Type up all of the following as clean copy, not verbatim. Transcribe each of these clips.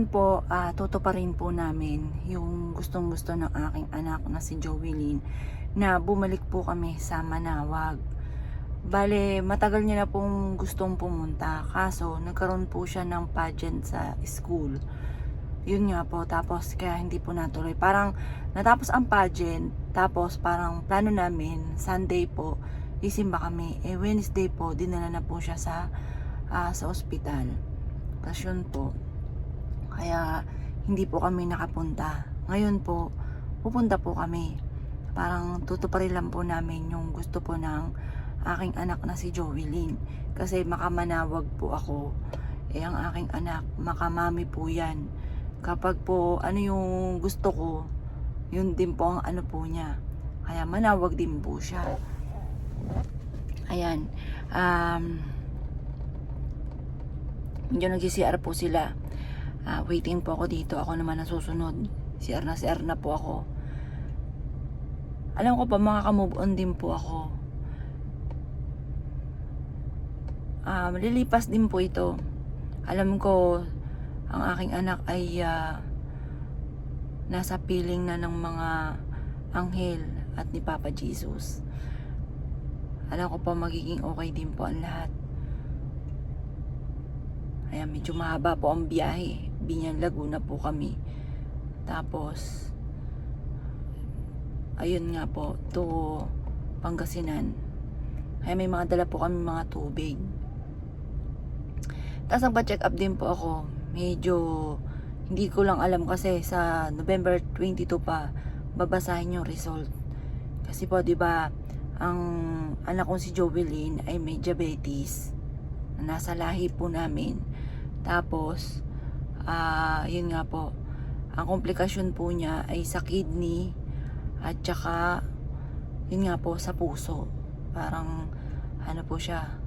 Ngayon po, tutuparin po namin yung gustong-gusto ng aking anak na si Jovelyn na bumalik po kami sa Manawag. Bale, matagal niya na pong gustong pumunta, kaso nagkaroon po siya ng pageant sa school. Yun nga po, tapos kaya hindi po natuloy. Parang natapos ang pageant, tapos parang plano namin, Sunday po, isimba kami. Wednesday po, dinala na po siya sa ospital. Tapos yun po, kaya hindi po kami nakapunta. Ngayon po, pupunta po kami. Parang tutuparin lang po namin yung gusto po ng aking anak na si Jovelyn. Kasi makamanawag po ako. Ang aking anak, makamami po yan. Kapag po ano yung gusto ko, yun din po ang ano po niya. Kaya manawag din po siya. Ayan. Medyo nag-CR po sila. Waiting po ako dito. Ako naman nasusunod. CR na po ako. Alam ko pa, makaka-move on din po ako. Malilipas din po ito. Alam ko, ang aking anak ay nasa piling na ng mga anghel at ni Papa Jesus. Alam ko pa, magiging okay din po ang lahat. Ayan, medyo mahaba po ang biyahe. Binyan, Laguna po kami. Tapos, ayun nga po, to Pangasinan. Kaya may mga dala po kami mga tubig. Tapos nagpa-check up din po ako. Medyo, hindi ko lang alam kasi sa November 22 pa, babasahin yung result. Kasi po, di ba, ang anak kong si Jovelyn ay may diabetes. Nasa lahi po namin. Tapos, yun nga po, ang komplikasyon po niya ay sa kidney at saka, yun nga po, sa puso. Parang, ano po siya,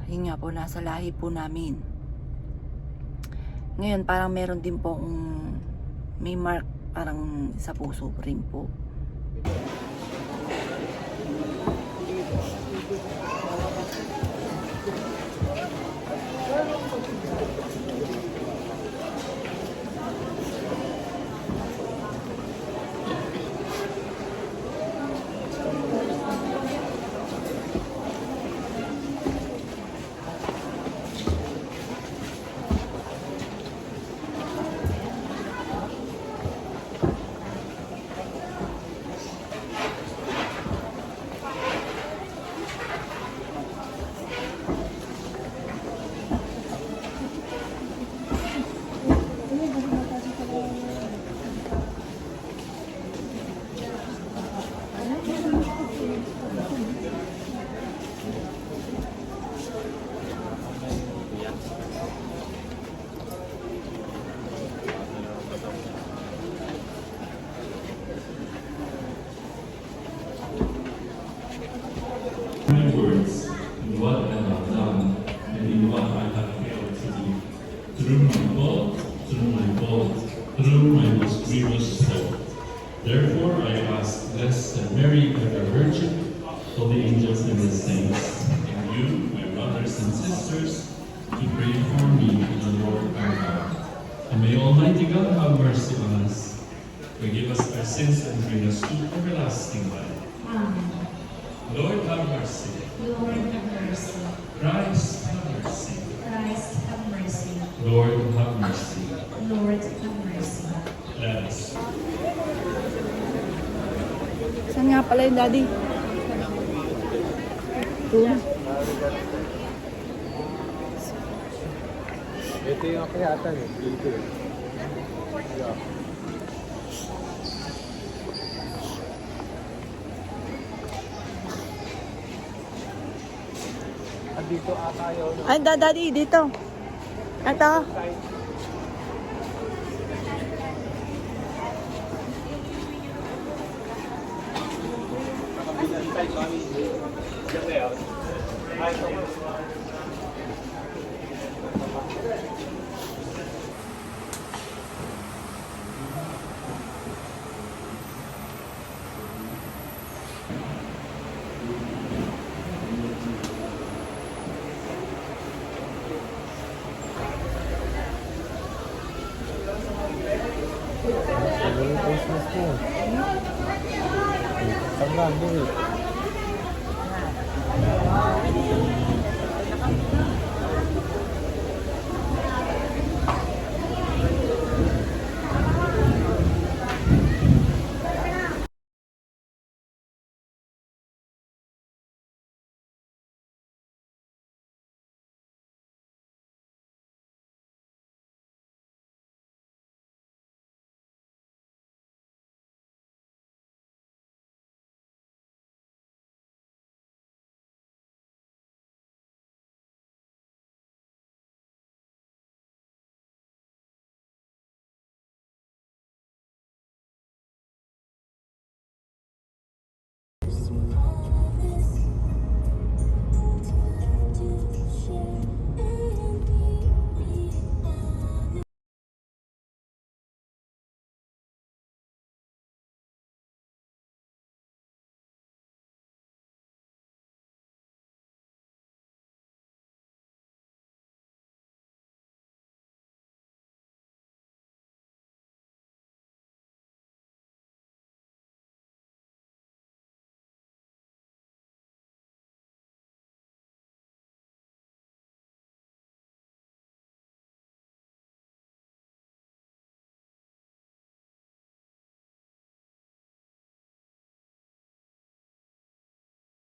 yun nga po, nasa lahi po namin. Ngayon, parang meron din po may mark, parang sa puso rin po. My words, in what I have done, and in what I have failed to do, through my fault, through my most grievous fault. Therefore I ask Blessed Mary, ever Virgin, all the angels and the saints, and you, my brothers and sisters, to pray for me to the Lord our God. And may Almighty God have mercy on us, forgive us our sins, and bring us to everlasting life. Amen. Lord have mercy. Lord have mercy. Christ have mercy. Christ have mercy. Lord have mercy. Lord have mercy. Let us. Saan nga pala yung daddy? Doon. Ito yung akayatan eh, dito eh. Yeah. Dito ata yun. Ay, daddy, dito. Ito. grande eh.